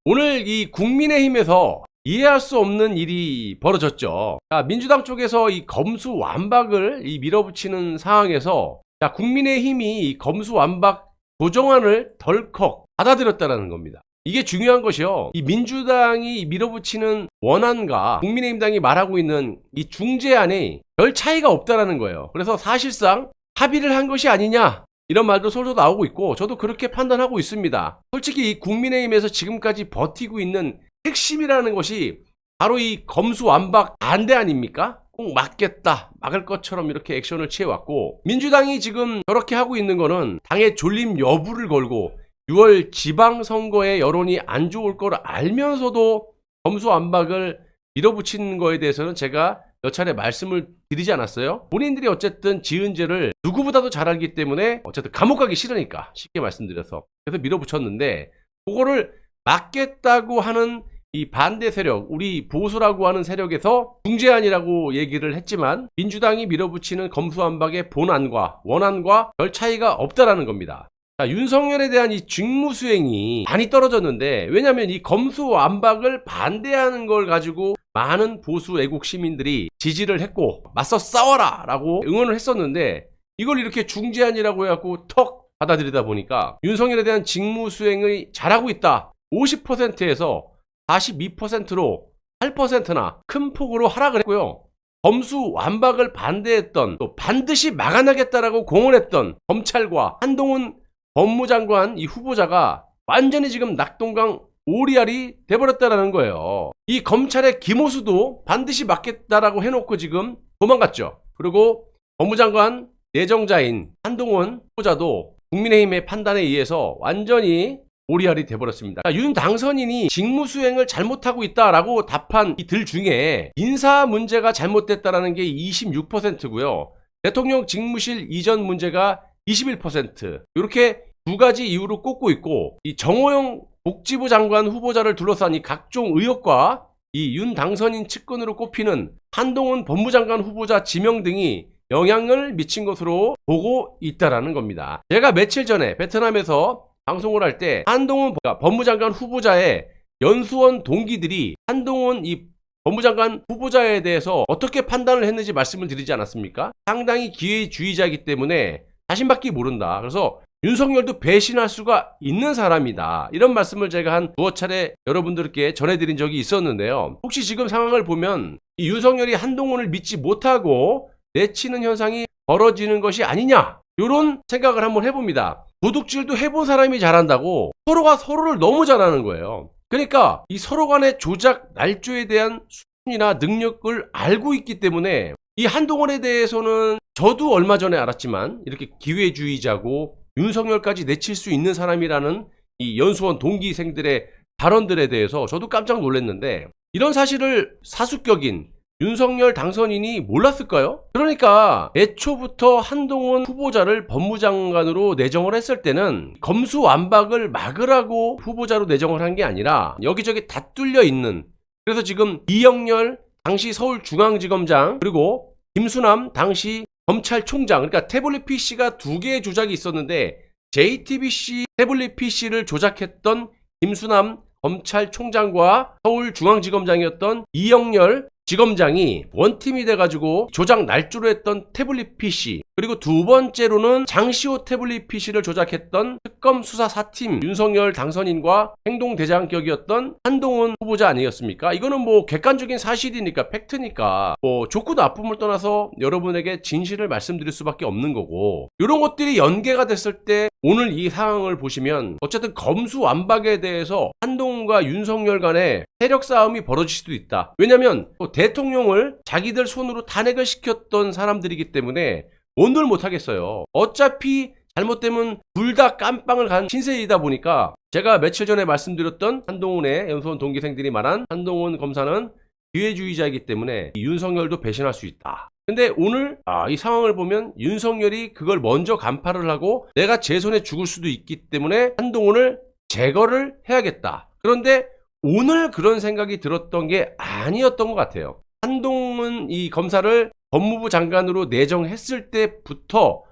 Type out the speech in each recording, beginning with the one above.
오늘 이 국민의힘에서 이해할 수 없는 일이 벌어졌죠. 민주당 쪽에서 이 검수완박을 밀어붙이는 상황에서 국민의힘이 이 검수완박 조정안을 덜컥 받아들였다는 겁니다. 이게 중요한 것이요. 이 민주당이 밀어붙이는 원안과 국민의힘당이 말하고 있는 이 중재안이 별 차이가 없다라는 거예요. 그래서 사실상 합의를 한 것이 아니냐, 이런 말도 솔솔 나오고 있고, 저도 그렇게 판단하고 있습니다. 솔직히 이 국민의힘에서 지금까지 버티고 있는 핵심이라는 것이 바로 이 검수완박 반대 아닙니까? 꼭 막겠다, 막을 것처럼 이렇게 액션을 취해왔고, 민주당이 지금 저렇게 하고 있는 거는 당의 존립 여부를 걸고 6월 지방선거에 여론이 안 좋을 걸 알면서도 검수완박을 밀어붙이는 거에 대해서는 제가 몇 차례 말씀을 드리지 않았어요? 본인들이 어쨌든 지은 죄를 누구보다도 잘 알기 때문에 어쨌든 감옥 가기 싫으니까, 쉽게 말씀드려서 그래서 밀어붙였는데, 그거를 막겠다고 하는 이 반대 세력, 우리 보수라고 하는 세력에서 중재안이라고 얘기를 했지만 민주당이 밀어붙이는 검수완박의 본안과 원안과 별 차이가 없다라는 겁니다. 윤석열에 대한 이 직무수행이 많이 떨어졌는데, 왜냐하면 이 검수완박을 반대하는 걸 가지고 많은 보수 애국 시민들이 지지를 했고 맞서 싸워라 라고 응원을 했었는데, 이걸 이렇게 중재안이라고 해갖고 턱 받아들이다 보니까 윤석열에 대한 직무수행을 잘하고 있다, 50%에서 42%로 8%나 큰 폭으로 하락을 했고요. 검수완박을 반대했던, 또 반드시 막아내겠다라고 공언했던 검찰과 한동훈 법무장관 이 후보자가 완전히 지금 낙동강 오리알이 돼버렸다라는 거예요. 이 검찰의 김호수도 반드시 막겠다라고 해놓고 지금 도망갔죠. 그리고 법무장관 내정자인 한동훈 후보자도 국민의힘의 판단에 의해서 완전히 오리알이 돼버렸습니다. 윤 당선인이 직무수행을 잘못하고 있다라고 답한 이들 중에 인사 문제가 잘못됐다라는 게 26%고요. 대통령 직무실 이전 문제가 21%, 이렇게 두 가지 이유로 꼽고 있고, 이 정호영 복지부 장관 후보자를 둘러싼 이 각종 의혹과 이 윤 당선인 측근으로 꼽히는 한동훈 법무장관 후보자 지명 등이 영향을 미친 것으로 보고 있다라는 겁니다. 제가 며칠 전에 베트남에서 방송을 할 때 한동훈 법무장관 후보자의 연수원 동기들이 한동훈 이 법무장관 후보자에 대해서 어떻게 판단을 했는지 말씀을 드리지 않았습니까? 상당히 기회주의자이기 때문에 자신밖에 모른다, 그래서 윤석열도 배신할 수가 있는 사람이다, 이런 말씀을 제가 한 두어 차례 여러분들께 전해드린 적이 있었는데요. 혹시 지금 상황을 보면 이 윤석열이 한동훈을 믿지 못하고 내치는 현상이 벌어지는 것이 아니냐, 이런 생각을 한번 해봅니다. 도둑질도 해본 사람이 잘한다고 서로가 서로를 너무 잘하는 거예요. 그러니까 이 서로 간의 조작 날조에 대한 수준이나 능력을 알고 있기 때문에 이 한동훈에 대해서는 저도 얼마 전에 알았지만 이렇게 기회주의자고 윤석열까지 내칠 수 있는 사람이라는 이 연수원 동기생들의 발언들에 대해서 저도 깜짝 놀랐는데, 이런 사실을 사수격인 윤석열 당선인이 몰랐을까요? 그러니까 애초부터 한동훈 후보자를 법무장관으로 내정을 했을 때는 검수완박을 막으라고 후보자로 내정을 한 게 아니라 여기저기 다 뚫려 있는, 그래서 지금 이영렬 당시 서울중앙지검장, 그리고 김수남 당시 검찰총장, 그러니까 태블릿 PC가 두 개의 조작이 있었는데 JTBC 태블릿 PC를 조작했던 김수남 검찰총장과 서울중앙지검장이었던 이영렬 지검장이 원팀이 돼가지고 조작 날조로 했던 태블릿 PC, 그리고 두 번째로는 장시호 태블릿 PC를 조작했던 특검 수사 4팀 윤석열 당선인과 행동대장격이었던 한동훈 후보자 아니었습니까? 이거는 뭐 객관적인 사실이니까, 팩트니까 뭐 좋고 나쁨을 떠나서 여러분에게 진실을 말씀드릴 수밖에 없는 거고, 이런 것들이 연계가 됐을 때 오늘 이 상황을 보시면 어쨌든 검수완박에 대해서 한동훈과 윤석열 간의 세력 싸움이 벌어질 수도 있다. 왜냐면 대통령을 자기들 손으로 탄핵을 시켰던 사람들이기 때문에 뭔들 못하겠어요. 어차피 잘못되면 둘 다 깜빵을 간 신세이다 보니까, 제가 며칠 전에 말씀드렸던 한동훈의 연수원 동기생들이 말한 한동훈 검사는 기회주의자이기 때문에 윤석열도 배신할 수 있다. 근데 오늘 이 상황을 보면 윤석열이 그걸 먼저 간파를 하고 내가 제 손에 죽을 수도 있기 때문에 한동훈을 제거를 해야겠다. 그런데 오늘 그런 생각이 들었던 게 아니었던 것 같아요. 한동훈 이 검사를 법무부 장관으로 내정했을 때부터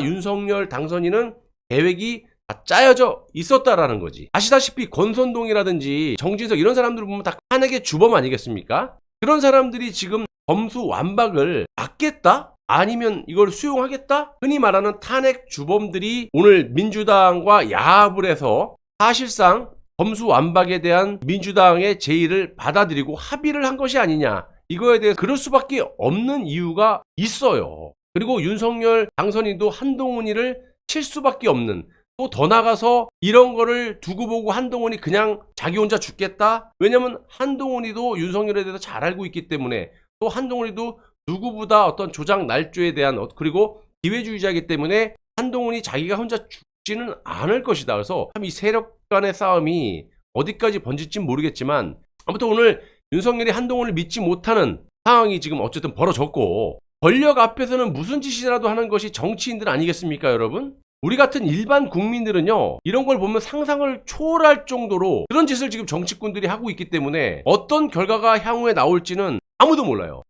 윤석열 당선인은 계획이 다 짜여져 있었다라는 거지. 아시다시피 권선동이라든지 정진석 이런 사람들 보면 다 탄핵의 주범 아니겠습니까? 그런 사람들이 지금 검수완박을 막겠다? 아니면 이걸 수용하겠다? 흔히 말하는 탄핵 주범들이 오늘 민주당과 야합을 해서 사실상 검수완박에 대한 민주당의 제의를 받아들이고 합의를 한 것이 아니냐. 이거에 대해서 그럴 수밖에 없는 이유가 있어요. 그리고 윤석열 당선인도 한동훈이를 칠 수밖에 없는, 또 더 나가서 이런 거를 두고 보고 한동훈이 그냥 자기 혼자 죽겠다? 왜냐면 한동훈이도 윤석열에 대해서 잘 알고 있기 때문에, 또 한동훈이도 누구보다 어떤 조작 날조에 대한, 그리고 기회주의자이기 때문에 한동훈이 자기가 혼자 죽지는 않을 것이다. 그래서 참 이 세력 간의 싸움이 어디까지 번질지 모르겠지만, 아무튼 오늘 윤석열이 한동훈을 믿지 못하는 상황이 지금 어쨌든 벌어졌고, 권력 앞에서는 무슨 짓이라도 하는 것이 정치인들 아니겠습니까, 여러분? 우리 같은 일반 국민들은요, 이런 걸 보면 상상을 초월할 정도로 그런 짓을 지금 정치꾼들이 하고 있기 때문에 어떤 결과가 향후에 나올지는 아무도 몰라요.